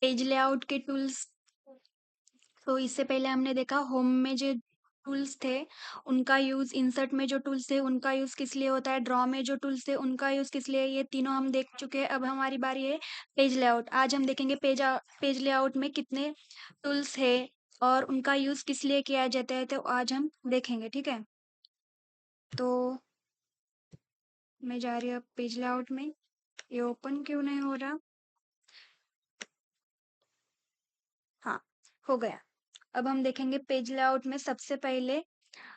Page layout के tools. तो इससे पहले हमने देखा होम में जो टूल्स थे उनका यूज, इंसर्ट में जो टूल्स थे उनका यूज किस लिए होता है, ड्रॉ में जो टूल्स थे उनका यूज किस लिए, ये तीनों हम देख चुके हैं। अब हमारी बारी है पेज लेआउट। आज हम देखेंगे पेज लेआउट में कितने टूल्स है और उनका यूज किस लिए किया जाता है, तो आज हम देखेंगे। ठीक है, तो मैं जा रही हूँ पेज लेआउट में। ये ओपन क्यों नहीं हो रहा? हाँ, हो गया। अब हम देखेंगे पेज लेआउट में सबसे पहले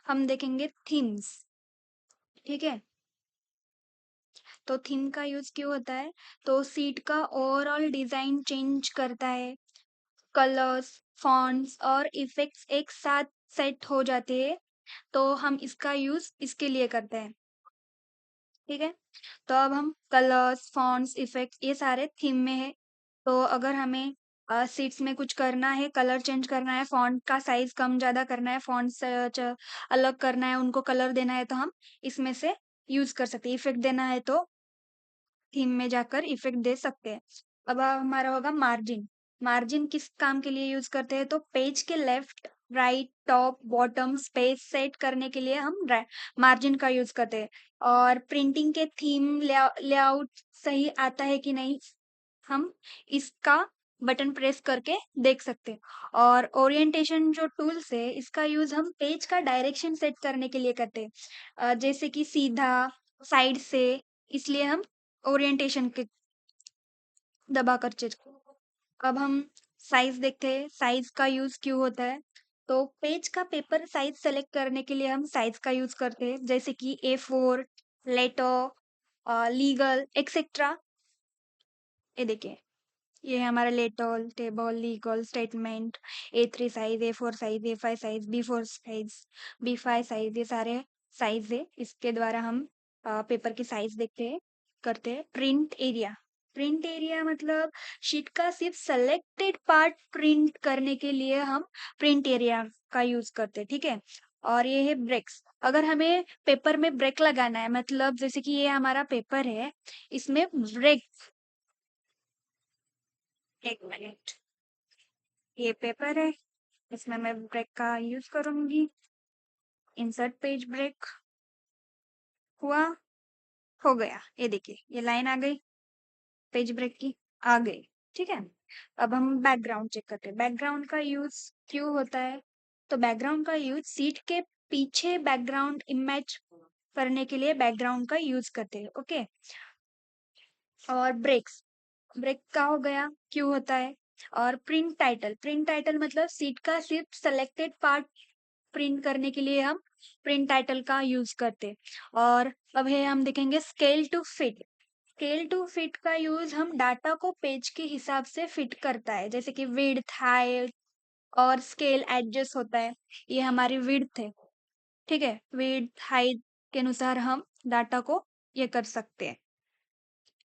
हम देखेंगे थीम्स। ठीक है, तो थीम का यूज क्यों होता है? तो सीट का ओवरऑल डिजाइन चेंज करता है, कलर्स, फॉन्ट्स और इफेक्ट्स एक साथ सेट हो जाते हैं, तो हम इसका यूज इसके लिए करते हैं। ठीक है, तो अब हम कलर्स, फॉन्ट्स, इफेक्ट्स ये सारे थीम में है। तो अगर हमें सीट्स में कुछ करना है, कलर चेंज करना है, फॉन्ट का साइज कम ज्यादा करना है, फॉन्ट्स अलग करना है, उनको कलर देना है, तो हम इसमें से यूज कर सकते हैं। इफेक्ट देना है तो थीम में जाकर इफेक्ट दे सकते हैं। अब हमारा होगा मार्जिन। मार्जिन किस काम के लिए यूज करते हैं? तो पेज के left, right, top, bottom space set करने के लिए हम मार्जिन का यूज करते हैं। और प्रिंटिंग के थीम लेआउट सही आता है कि नहीं, हम इसका बटन प्रेस करके देख सकते हैं। और ओरिएंटेशन जो टूल्स है इसका यूज हम पेज का डायरेक्शन सेट करने के लिए करते हैं, जैसे कि सीधा, साइड से, इसलिए हम ओरिएंटेशन के दबा कर चेक। अब हम साइज देखते हैं, साइज का यूज क्यों होता है? तो पेज का पेपर साइज सेलेक्ट करने के लिए हम साइज का यूज करते हैं, जैसे कि A4, लेटर, लीगल एक्सेट्रा। ये देखिए, ये है हमारा letter, table, legal statement, A3 size, A4 size, A5 size, B4 size, B5 size, ये सारे साइज है। इसके द्वारा हम पेपर की साइज देखते हैं, करते हैं। प्रिंट एरिया, प्रिंट एरिया मतलब शीट का सिर्फ सेलेक्टेड पार्ट प्रिंट करने के लिए हम प्रिंट एरिया का यूज करते हैं। ठीक है, और ये है ब्रेक्स। अगर हमें पेपर में ब्रेक लगाना है, मतलब जैसे कि ये हमारा पेपर है, इसमें ब्रेक, एक मिनट, ये पेपर है, इसमें मैं ब्रेक का यूज करूंगी। इंसर्ट पेज ब्रेक हुआ, हो गया। ये देखिए, ये लाइन आ गई पेज ब्रेक की, आ गई। ठीक है, अब हम बैकग्राउंड चेक करते हैं। बैकग्राउंड का यूज क्यों होता है? तो बैकग्राउंड का यूज सीट के पीछे बैकग्राउंड इमेज करने के लिए बैकग्राउंड का यूज करते हैं। ओके, और ब्रेक्स, ब्रेक का हो गया क्यों होता है। और प्रिंट टाइटल, प्रिंट टाइटल मतलब सीट का सिर्फ सेलेक्टेड पार्ट प्रिंट करने के लिए हम प्रिंट टाइटल का यूज करते। और अब है हम देखेंगे scale to fit. Scale to fit का यूज हम डाटा को पेज के हिसाब से फिट करता है, जैसे कि विड्थ, हाइट, और स्केल एडजस्ट होता है। ये हमारी विड्थ है। ठीक है, विड्थ हाइट के अनुसार हम डाटा को ये कर सकते हैं,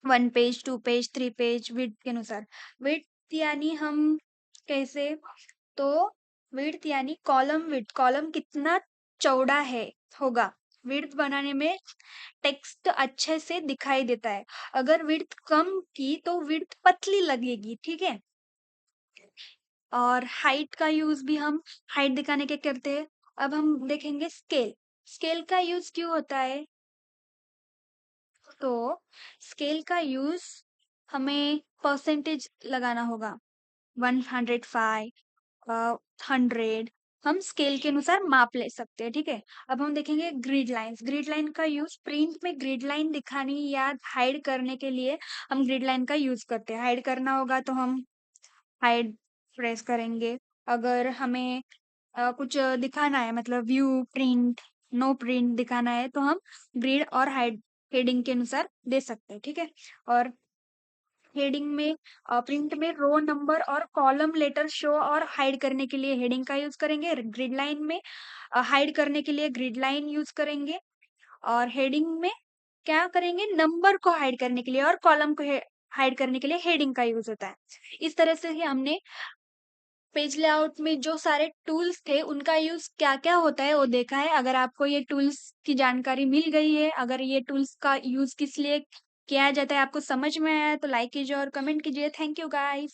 1 पेज, 2 पेज, 3 पेज, विड्थ के अनुसार। विड्थ यानी हम कैसे, तो विड्थ यानी कॉलम विड्थ, कॉलम कितना चौड़ा है होगा। विड्थ बनाने में टेक्स्ट अच्छे से दिखाई देता है। अगर विड्थ कम की तो विड्थ पतली लगेगी। ठीक है, और हाइट का यूज भी हम हाइट दिखाने के करते हैं। अब हम देखेंगे स्केल। स्केल का यूज क्यों होता है? तो स्केल का यूज हमें परसेंटेज लगाना होगा, 105, 100, हम स्केल के अनुसार माप ले सकते हैं। ठीक है, अब हम देखेंगे ग्रिड लाइंस। ग्रिड लाइन का यूज प्रिंट में ग्रिड लाइन दिखानी या हाइड करने के लिए हम ग्रिड लाइन का यूज करते हैं। हाइड करना होगा तो हम हाइड प्रेस करेंगे। अगर हमें कुछ दिखाना है, मतलब व्यू, प्रिंट, नो प्रिंट दिखाना है, तो हम ग्रिड और हाइड हेडिंग के अनुसार दे सकते हैं। ठीक है, और हेडिंग में, प्रिंट में रो नंबर और कॉलम लेटर शो और हाइड करने के लिए हेडिंग का यूज करेंगे। ग्रिड लाइन में हाइड करने के लिए ग्रिड लाइन यूज करेंगे। और हेडिंग में क्या करेंगे, नंबर को हाइड करने के लिए, और कॉलम को हाइड करने के लिए हेडिंग का यूज होता है। इस तरह से ही हमने पेज लेआउट में जो सारे टूल्स थे उनका यूज क्या क्या होता है वो देखा है। अगर आपको ये टूल्स की जानकारी मिल गई है, अगर ये टूल्स का यूज किस लिए किया जाता है आपको समझ में आया है, तो लाइक कीजिए और कमेंट कीजिए। Thank you guys.